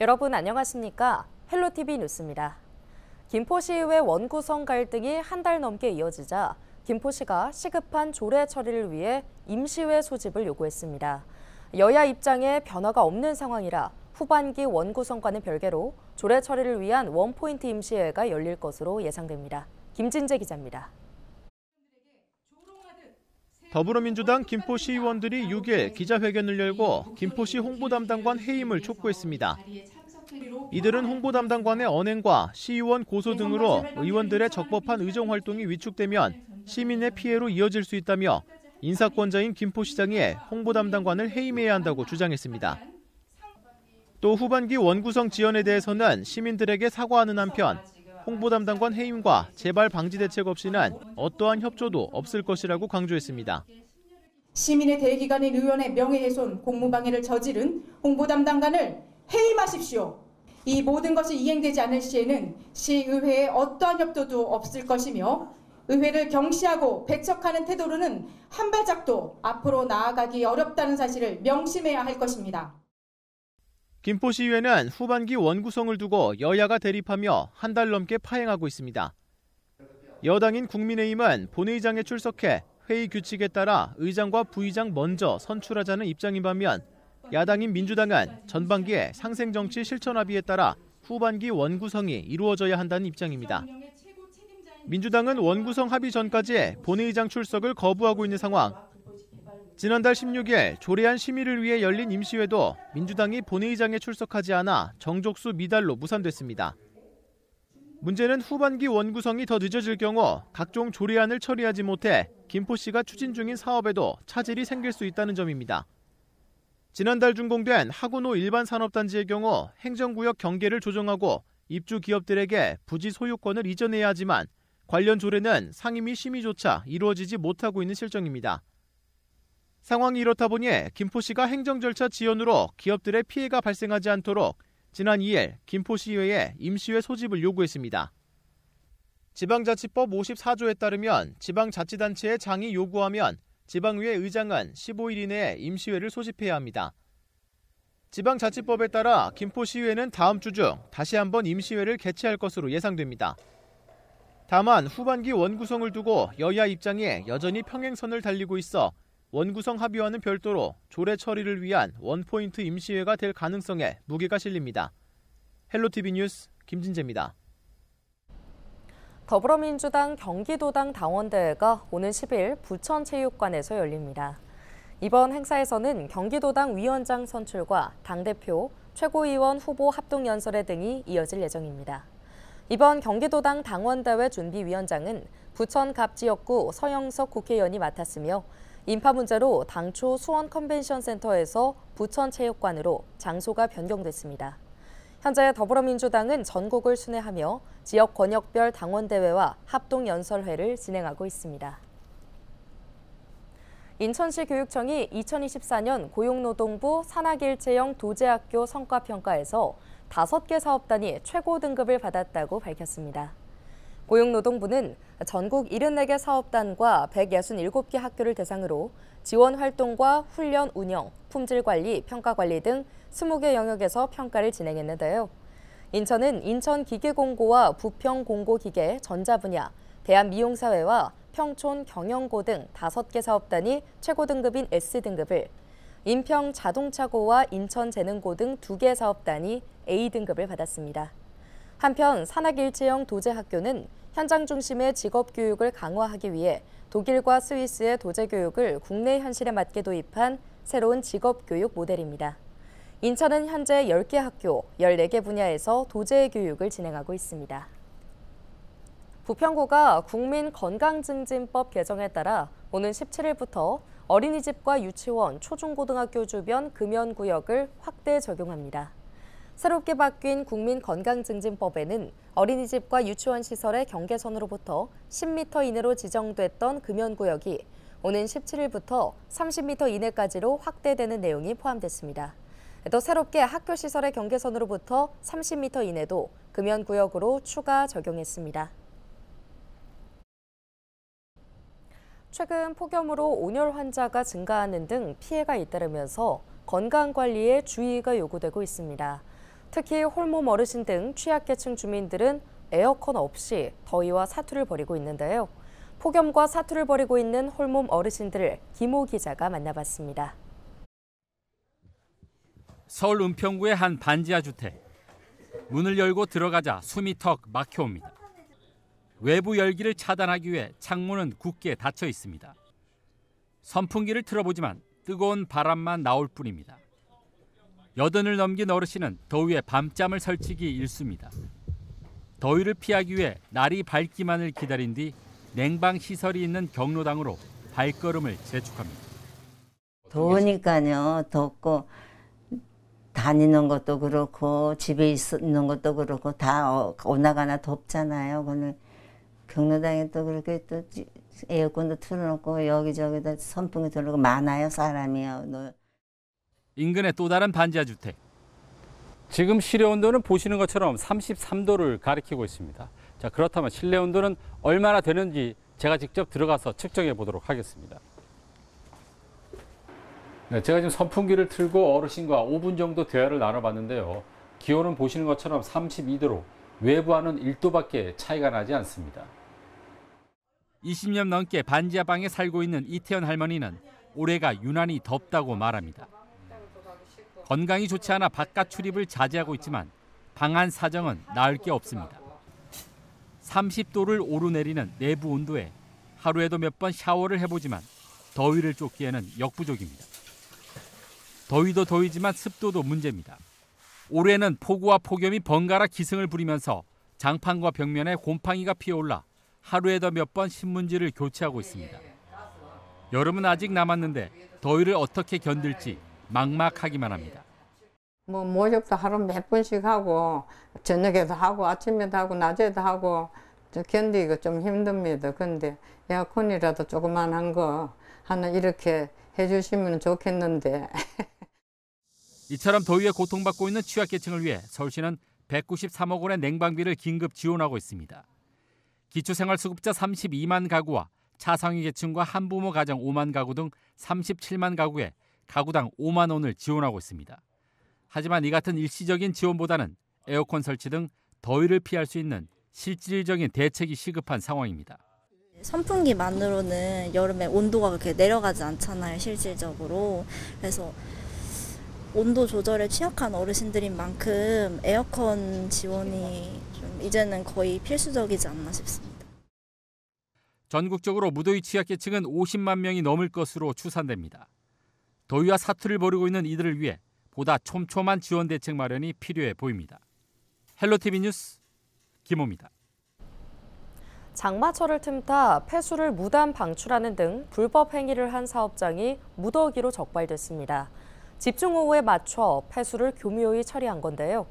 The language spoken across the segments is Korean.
여러분 안녕하십니까? 헬로티비 뉴스입니다. 김포시의회 원구성 갈등이 한 달 넘게 이어지자 김포시가 시급한 조례 처리를 위해 임시회 소집을 요구했습니다. 여야 입장에 변화가 없는 상황이라 후반기 원구성과는 별개로 조례 처리를 위한 원포인트 임시회가 열릴 것으로 예상됩니다. 김진재 기자입니다. 더불어민주당 김포시의원들이 6일 기자회견을 열고 김포시 홍보담당관 해임을 촉구했습니다. 이들은 홍보담당관의 언행과 시의원 고소 등으로 의원들의 적법한 의정활동이 위축되면 시민의 피해로 이어질 수 있다며 인사권자인 김포시장이 홍보담당관을 해임해야 한다고 주장했습니다. 또 후반기 원구성 지연에 대해서는 시민들에게 사과하는 한편 홍보담당관 해임과 재발 방지 대책 없이는 어떠한 협조도 없을 것이라고 강조했습니다. 시민의 대기관인 의원의 명예훼손, 공무방해를 저지른 홍보담당관을 해임하십시오. 이 모든 것이 이행되지 않을 시에는 시의회에 어떠한 협조도 없을 것이며 의회를 경시하고 배척하는 태도로는 한 발짝도 앞으로 나아가기 어렵다는 사실을 명심해야 할 것입니다. 김포시의회는 후반기 원구성을 두고 여야가 대립하며 한 달 넘게 파행하고 있습니다. 여당인 국민의힘은 본회의장에 출석해 회의 규칙에 따라 의장과 부의장 먼저 선출하자는 입장인 반면 야당인 민주당은 전반기에 상생정치 실천합의에 따라 후반기 원구성이 이루어져야 한다는 입장입니다. 민주당은 원구성 합의 전까지 본회의장 출석을 거부하고 있는 상황. 지난달 16일 조례안 심의를 위해 열린 임시회도 민주당이 본회의장에 출석하지 않아 정족수 미달로 무산됐습니다. 문제는 후반기 원구성이 더 늦어질 경우 각종 조례안을 처리하지 못해 김포시가 추진 중인 사업에도 차질이 생길 수 있다는 점입니다. 지난달 준공된 하구노 일반산업단지의 경우 행정구역 경계를 조정하고 입주 기업들에게 부지 소유권을 이전해야 하지만 관련 조례는 상임위 심의조차 이루어지지 못하고 있는 실정입니다. 상황이 이렇다 보니 김포시가 행정 절차 지연으로 기업들의 피해가 발생하지 않도록 지난 2일 김포시의회에 임시회 소집을 요구했습니다. 지방자치법 54조에 따르면 지방자치단체의 장이 요구하면 지방의회 의장은 15일 이내에 임시회를 소집해야 합니다. 지방자치법에 따라 김포시의회는 다음 주 중 다시 한번 임시회를 개최할 것으로 예상됩니다. 다만 후반기 원구성을 두고 여야 입장이 여전히 평행선을 달리고 있어 원구성 합의와는 별도로 조례 처리를 위한 원포인트 임시회가 될 가능성에 무게가 실립니다. 헬로티비 뉴스 김진재입니다. 더불어민주당 경기도당 당원대회가 오는 10일 부천체육관에서 열립니다. 이번 행사에서는 경기도당 위원장 선출과 당대표, 최고위원 후보 합동연설회 등이 이어질 예정입니다. 이번 경기도당 당원대회 준비위원장은 부천 갑지역구 서영석 국회의원이 맡았으며 인파 문제로 당초 수원 컨벤션센터에서 부천체육관으로 장소가 변경됐습니다. 현재 더불어민주당은 전국을 순회하며 지역 권역별 당원대회와 합동연설회를 진행하고 있습니다. 인천시 교육청이 2024년 고용노동부 산학일체형 도제학교 성과평가에서 5개 사업단이 최고 등급을 받았다고 밝혔습니다. 고용노동부는 전국 74개 사업단과 167개 학교를 대상으로 지원 활동과 훈련 운영, 품질 관리, 평가 관리 등 20개 영역에서 평가를 진행했는데요. 인천은 인천기계공고와 부평공고기계, 전자 분야, 대한미용사회와 평촌 경영고 등 5개 사업단이 최고 등급인 S등급을, 인평자동차고와 인천재능고 등 2개 사업단이 A등급을 받았습니다. 한편 산학일체형 도제학교는 현장 중심의 직업교육을 강화하기 위해 독일과 스위스의 도제교육을 국내 현실에 맞게 도입한 새로운 직업교육 모델입니다. 인천은 현재 10개 학교, 14개 분야에서 도제교육을 진행하고 있습니다. 부평구가 국민건강증진법 개정에 따라 오는 17일부터 어린이집과 유치원, 초중고등학교 주변 금연구역을 확대 적용합니다. 새롭게 바뀐 국민건강증진법에는 어린이집과 유치원 시설의 경계선으로부터 10m 이내로 지정됐던 금연구역이 오는 17일부터 30m 이내까지로 확대되는 내용이 포함됐습니다. 또 새롭게 학교 시설의 경계선으로부터 30m 이내도 금연구역으로 추가 적용했습니다. 최근 폭염으로 온열 환자가 증가하는 등 피해가 잇따르면서 건강관리에 주의가 요구되고 있습니다. 특히 홀몸 어르신 등 취약계층 주민들은 에어컨 없이 더위와 사투를 벌이고 있는데요. 폭염과 사투를 벌이고 있는 홀몸 어르신들을 김호 기자가 만나봤습니다. 서울 은평구의 한 반지하 주택. 문을 열고 들어가자 숨이 턱 막혀옵니다. 외부 열기를 차단하기 위해 창문은 굳게 닫혀 있습니다. 선풍기를 틀어보지만 뜨거운 바람만 나올 뿐입니다. 80을 넘긴 어르신은 더위에 밤잠을 설치기 일쑤입니다. 더위를 피하기 위해 날이 밝기만을 기다린 뒤 냉방 시설이 있는 경로당으로 발걸음을 재촉합니다. 더우니까요. 덥고 다니는 것도 그렇고 집에 있는 것도 그렇고 다 오나가나 덥잖아요. 오늘 경로당에 또 그렇게 또 에어컨도 틀어놓고 여기저기다 선풍기 틀어놓고 많아요. 사람이요. 인근의 또 다른 반지하 주택. 지금 실내 온도는 보시는 것처럼 33도를 가리키고 있습니다. 자, 그렇다면 실내 온도는 얼마나 되는지 제가 직접 들어가서 측정해 보도록 하겠습니다. 네, 제가 지금 선풍기를 틀고 어르신과 5분 정도 대화를 나눠봤는데요. 기온은 보시는 것처럼 32도로 외부와는 1도밖에 차이가 나지 않습니다. 20년 넘게 반지하 방에 살고 있는 이태연 할머니는 올해가 유난히 덥다고 말합니다. 건강이 좋지 않아 바깥 출입을 자제하고 있지만 방 안 사정은 나을 게 없습니다. 30도를 오르내리는 내부 온도에 하루에도 몇 번 샤워를 해보지만 더위를 쫓기에는 역부족입니다. 더위도 더위지만 습도도 문제입니다. 올해는 폭우와 폭염이 번갈아 기승을 부리면서 장판과 벽면에 곰팡이가 피어올라 하루에도 몇 번 신문지를 교체하고 있습니다. 여름은 아직 남았는데 더위를 어떻게 견딜지 막막하기만 합니다. 모욕도 하루 몇 번씩 하고 저녁에도 하고 아침에도 하고 낮에도 하고 견디기가 좀 힘듭니다. 근데 에어컨이라도 조그만한 거 하나 이렇게 해주시면 좋겠는데. 이처럼 더위에 고통받고 있는 취약계층을 위해 서울시는 193억 원의 냉방비를 긴급 지원하고 있습니다. 기초생활수급자 32만 가구와 차상위 계층과 한부모 가정 5만 가구 등 37만 가구에 가구당 5만 원을 지원하고 있습니다. 하지만 이 같은 일시적인 지원보다는 에어컨 설치 등 더위를 피할 수 있는 실질적인 대책이 시급한 상황입니다. 선풍기만으로는 여름에 온도가 그렇게 내려가지 않잖아요, 실질적으로. 그래서 온도 조절에 취약한 어르신들인 만큼 에어컨 지원이 좀 이제는 거의 필수적이지 않나 싶습니다. 전국적으로 무더위 취약계층은 50만 명이 넘을 것으로 추산됩니다. 더위와 사투를 벌이고 있는 이들을 위해 보다 촘촘한 지원 대책 마련이 필요해 보입니다. 헬로티비 뉴스 김호입니다. 장마철을 틈타 폐수를 무단 방출하는 등 불법 행위를 한 사업장이 무더기로 적발됐습니다. 집중호우에 맞춰 폐수를 교묘히 처리한 건데요.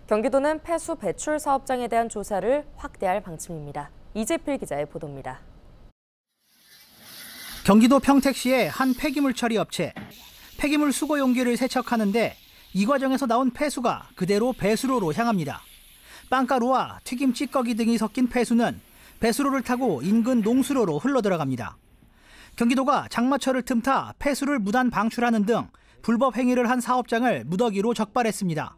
경기도는 폐수 배출 사업장에 대한 조사를 확대할 방침입니다. 이재필 기자의 보도입니다. 경기도 평택시의 한 폐기물 처리 업체. 폐기물 수거 용기를 세척하는데 이 과정에서 나온 폐수가 그대로 배수로로 향합니다. 빵가루와 튀김 찌꺼기 등이 섞인 폐수는 배수로를 타고 인근 농수로로 흘러들어갑니다. 경기도가 장마철을 틈타 폐수를 무단 방출하는 등 불법 행위를 한 사업장을 무더기로 적발했습니다.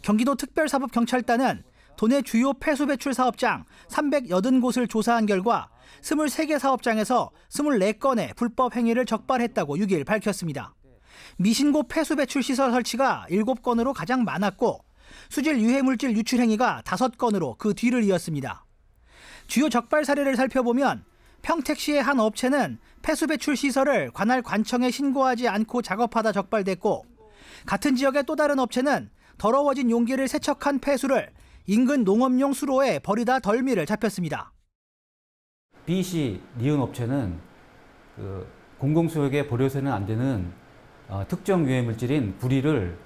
경기도 특별사법경찰단은 도내 주요 폐수 배출 사업장 380곳을 조사한 결과 23개 사업장에서 24건의 불법 행위를 적발했다고 6일 밝혔습니다. 미신고 폐수 배출 시설 설치가 7건으로 가장 많았고 수질 유해물질 유출 행위가 5건으로 그 뒤를 이었습니다. 주요 적발 사례를 살펴보면 평택시의 한 업체는 폐수 배출 시설을 관할 관청에 신고하지 않고 작업하다 적발됐고 같은 지역의 또 다른 업체는 더러워진 용기를 세척한 폐수를 인근 농업용 수로에 버리다 덜미를 잡혔습니다. B씨 니은 업체는 공공수역에 버려서는 안 되는 특정 유해물질인 구리를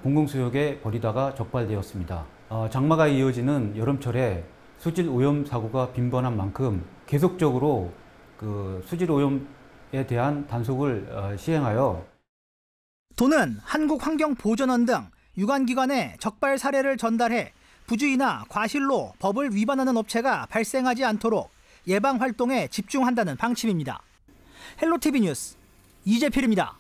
공공수역에 버리다가 적발되었습니다. 장마가 이어지는 여름철에 수질 오염 사고가 빈번한 만큼 계속적으로 수질 오염에 대한 단속을 시행하여 도는 한국환경보전원 등 유관기관에 적발 사례를 전달해 부주의나 과실로 법을 위반하는 업체가 발생하지 않도록 예방 활동에 집중한다는 방침입니다. 헬로티비 뉴스 이재필입니다.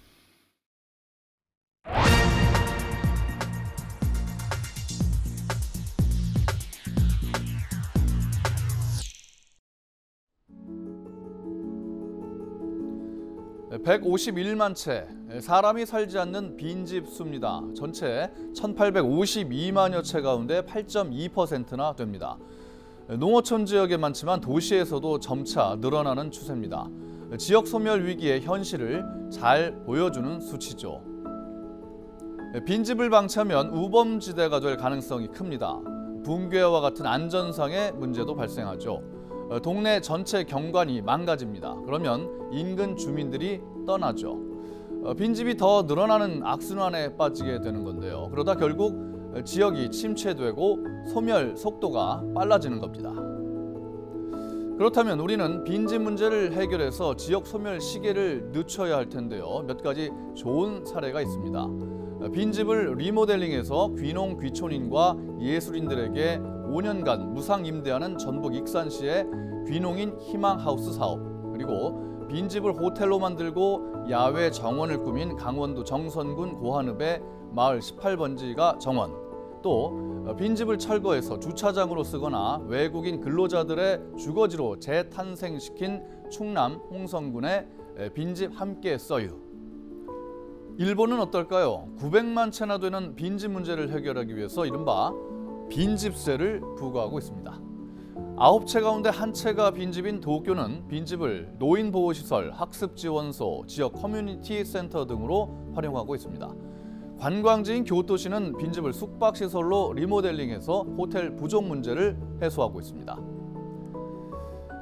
151만 채, 사람이 살지 않는 빈집 수입니다. 전체 1,852만여 채 가운데 8.2%나 됩니다. 농어촌 지역에 많지만 도시에서도 점차 늘어나는 추세입니다. 지역 소멸 위기의 현실을 잘 보여주는 수치죠. 빈집을 방치하면 우범지대가 될 가능성이 큽니다. 붕괴와 같은 안전상의 문제도 발생하죠. 동네 전체 경관이 망가집니다. 그러면 인근 주민들이 떠나죠. 빈집이 더 늘어나는 악순환에 빠지게 되는 건데요. 그러다 결국 지역이 침체되고 소멸 속도가 빨라지는 겁니다. 그렇다면 우리는 빈집 문제를 해결해서 지역 소멸 시계를 늦춰야 할 텐데요. 몇 가지 좋은 사례가 있습니다. 빈집을 리모델링해서 귀농 귀촌인과 예술인들에게 5년간 무상 임대하는 전북 익산시의 귀농인 희망하우스 사업, 그리고 빈집을 호텔로 만들고 야외 정원을 꾸민 강원도 정선군 고한읍의 마을 18번지가 정원, 또 빈집을 철거해서 주차장으로 쓰거나 외국인 근로자들의 주거지로 재탄생시킨 충남 홍성군의 빈집 함께 써유. 일본은 어떨까요? 900만 채나 되는 빈집 문제를 해결하기 위해서 이른바 빈집세를 부과하고 있습니다. 9채 가운데 1채가 빈집인 도쿄는 빈집을 노인보호시설, 학습지원소, 지역 커뮤니티 센터 등으로 활용하고 있습니다. 관광지인 교토시는 빈집을 숙박시설로 리모델링해서 호텔 부족 문제를 해소하고 있습니다.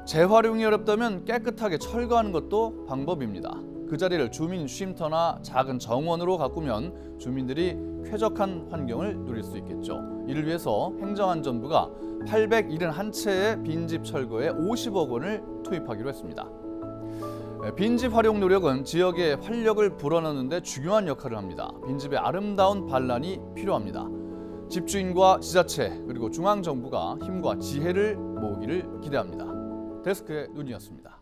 재활용이 어렵다면 깨끗하게 철거하는 것도 방법입니다. 그 자리를 주민 쉼터나 작은 정원으로 가꾸면 주민들이 쾌적한 환경을 누릴 수 있겠죠. 이를 위해서 행정안전부가 871채의 빈집 철거에 50억 원을 투입하기로 했습니다. 빈집 활용 노력은 지역에 활력을 불어넣는 데 중요한 역할을 합니다. 빈집의 아름다운 반란이 필요합니다. 집주인과 지자체 그리고 중앙정부가 힘과 지혜를 모으기를 기대합니다. 데스크의 눈이었습니다.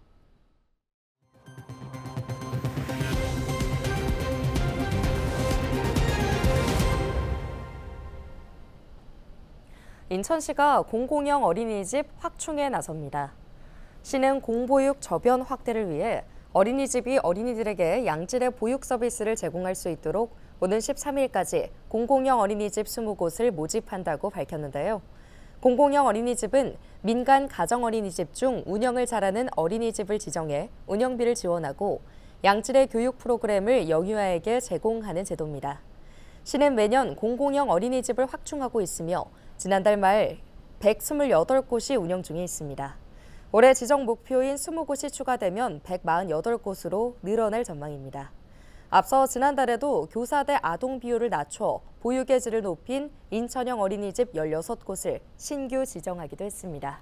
인천시가 공공형 어린이집 확충에 나섭니다. 시는 공보육 저변 확대를 위해 어린이집이 어린이들에게 양질의 보육 서비스를 제공할 수 있도록 오는 13일까지 공공형 어린이집 20곳을 모집한다고 밝혔는데요. 공공형 어린이집은 민간 가정 어린이집 중 운영을 잘하는 어린이집을 지정해 운영비를 지원하고 양질의 교육 프로그램을 영유아에게 제공하는 제도입니다. 시는 매년 공공형 어린이집을 확충하고 있으며 지난달 말 128곳이 운영 중에 있습니다. 올해 지정 목표인 20곳이 추가되면 148곳으로 늘어날 전망입니다. 앞서 지난달에도 교사 대 아동 비율을 낮춰 보육의 질을 높인 인천형 어린이집 16곳을 신규 지정하기도 했습니다.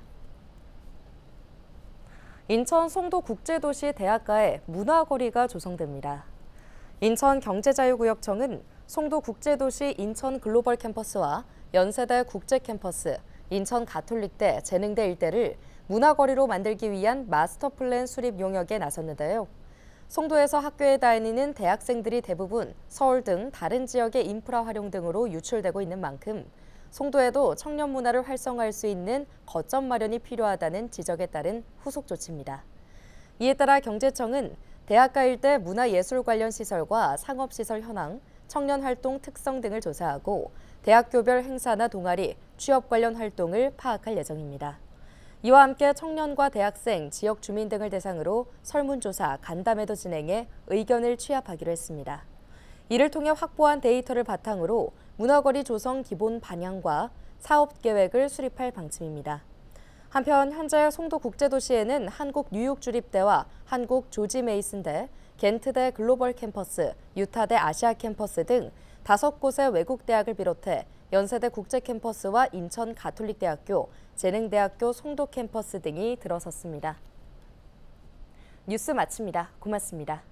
인천 송도국제도시 대학가에 문화거리가 조성됩니다. 인천경제자유구역청은 송도국제도시 인천글로벌 캠퍼스와 연세대 국제캠퍼스, 인천가톨릭대, 재능대 일대를 문화거리로 만들기 위한 마스터플랜 수립 용역에 나섰는데요. 송도에서 학교에 다니는 대학생들이 대부분 서울 등 다른 지역의 인프라 활용 등으로 유출되고 있는 만큼 송도에도 청년 문화를 활성화할 수 있는 거점 마련이 필요하다는 지적에 따른 후속 조치입니다. 이에 따라 경제청은 대학가 일대 문화예술 관련 시설과 상업시설 현황, 청년 활동 특성 등을 조사하고 대학교별 행사나 동아리, 취업 관련 활동을 파악할 예정입니다. 이와 함께 청년과 대학생, 지역 주민 등을 대상으로 설문조사, 간담회도 진행해 의견을 취합하기로 했습니다. 이를 통해 확보한 데이터를 바탕으로 문화거리 조성 기본 방향과 사업 계획을 수립할 방침입니다. 한편 현재 송도국제도시에는 한국뉴욕주립대와 한국조지메이슨대, 겐트대 글로벌 캠퍼스, 유타대 아시아 캠퍼스 등 5곳의 외국 대학을 비롯해 연세대 국제캠퍼스와 인천가톨릭대학교, 재능대학교 송도 캠퍼스 등이 들어섰습니다. 뉴스 마칩니다. 고맙습니다.